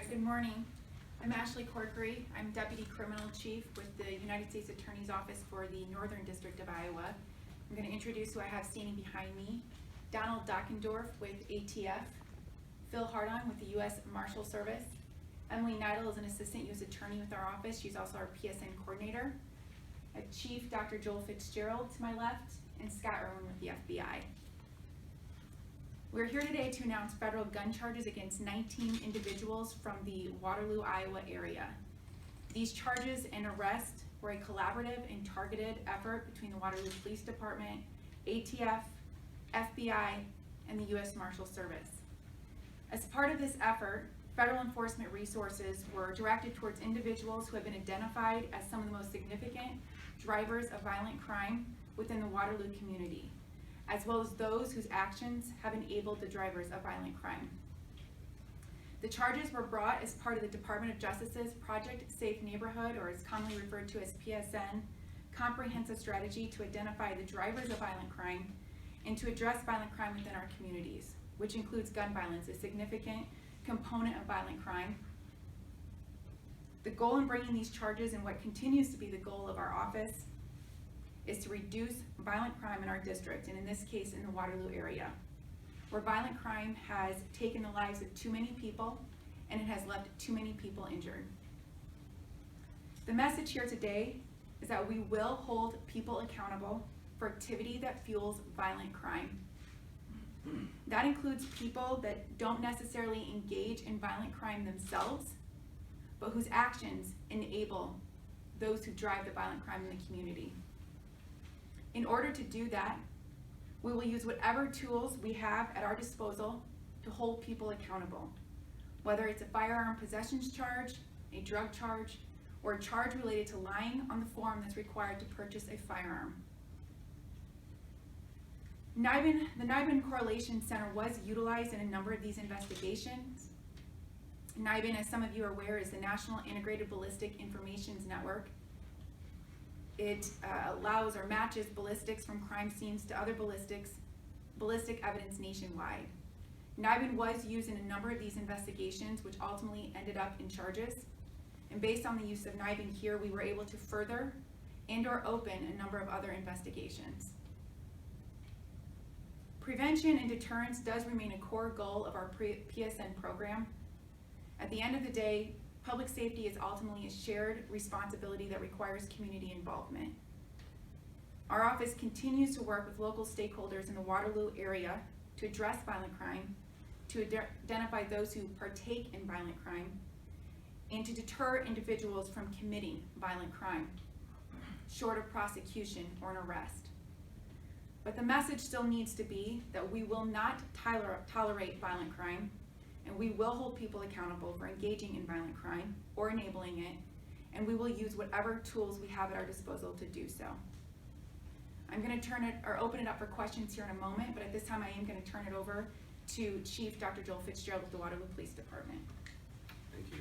Hi, good morning. I'm Ashley Corkery. I'm Deputy Criminal Chief with the United States Attorney's Office for the Northern District of Iowa. I'm going to introduce who I have standing behind me. Donald Dockendorf with ATF, Phil Hardon with the U.S. Marshal Service, Emily Neidel is an Assistant U.S. Attorney with our office. She's also our PSN Coordinator. Chief Dr. Joel Fitzgerald to my left, and Scott Irwin with the FBI. We're here today to announce federal gun charges against 19 individuals from the Waterloo, Iowa area. These charges and arrest were a collaborative and targeted effort between the Waterloo Police Department, ATF, FBI, and the U.S. Marshal Service. As part of this effort, federal enforcement resources were directed towards individuals who have been identified as some of the most significant drivers of violent crime within the Waterloo community, as well as those whose actions have enabled the drivers of violent crime. The charges were brought as part of the Department of Justice's Project Safe Neighborhood, or is commonly referred to as PSN, comprehensive strategy to identify the drivers of violent crime and to address violent crime within our communities, which includes gun violence, a significant component of violent crime. The goal in bringing these charges, and what continues to be the goal of our office, is to reduce violent crime in our district, and in this case in the Waterloo area, where violent crime has taken the lives of too many people and it has left too many people injured. The message here today is that we will hold people accountable for activity that fuels violent crime. That includes people that don't necessarily engage in violent crime themselves, but whose actions enable those who drive the violent crime in the community. In order to do that, we will use whatever tools we have at our disposal to hold people accountable, whether it's a firearm possessions charge, a drug charge, or a charge related to lying on the form that's required to purchase a firearm. The NIBIN Correlation Center was utilized in a number of these investigations. NIBIN, as some of you are aware, is the National Integrated Ballistic Informations Network. It allows or matches ballistics from crime scenes to other ballistic evidence nationwide. NIBIN was used in a number of these investigations, which ultimately ended up in charges. And based on the use of NIBIN here, we were able to further and or open a number of other investigations. Prevention and deterrence does remain a core goal of our PSN program. At the end of the day, public safety is ultimately a shared responsibility that requires community involvement. Our office continues to work with local stakeholders in the Waterloo area to address violent crime, to identify those who partake in violent crime, and to deter individuals from committing violent crime, short of prosecution or an arrest. But the message still needs to be that we will not tolerate violent crime, and we will hold people accountable for engaging in violent crime or enabling it, and we will use whatever tools we have at our disposal to do so. I'm going to open it up for questions here in a moment, but at this time I am going to turn it over to Chief Dr. Joel Fitzgerald with the Waterloo Police Department. Thank you.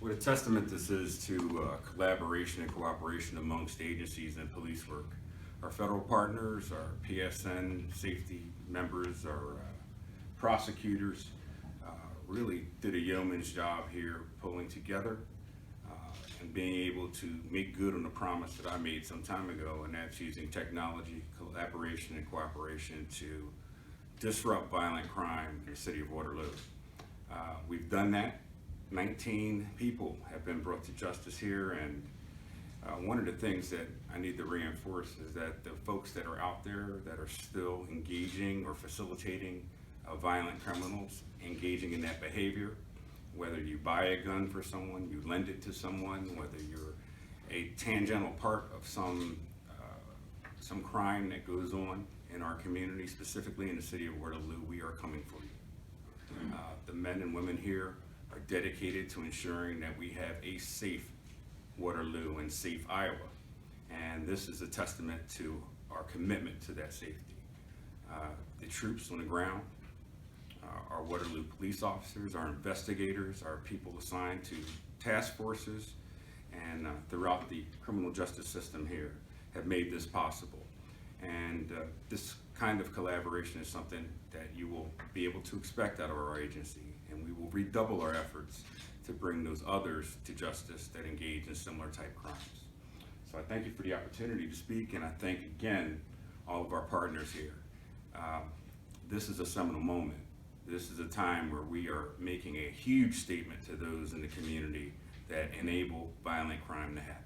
What a testament this is to collaboration and cooperation amongst agencies and police work. Our federal partners, our PSN safety members, our prosecutors really did a yeoman's job here pulling together and being able to make good on the promise that I made some time ago, and that's using technology, collaboration, and cooperation to disrupt violent crime in the city of Waterloo. We've done that. 19 people have been brought to justice here, and one of the things that I need to reinforce is that the folks that are out there that are still engaging or facilitating violent criminals, engaging in that behavior, whether you buy a gun for someone, you lend it to someone, whether you're a tangential part of some crime that goes on in our community, specifically in the city of Waterloo, we are coming for you. The men and women here are dedicated to ensuring that we have a safe Waterloo and safe Iowa, and this is a testament to our commitment to that safety. The troops on the ground, our Waterloo police officers, our investigators, our people assigned to task forces, and throughout the criminal justice system here have made this possible. And this kind of collaboration is something that you will be able to expect out of our agency, and and we will redouble our efforts to bring those others to justice that engage in similar type crimes. So I thank you for the opportunity to speak, and I thank again all of our partners here. This is a seminal moment. This is a time where we are making a huge statement to those in the community that enable violent crime to happen.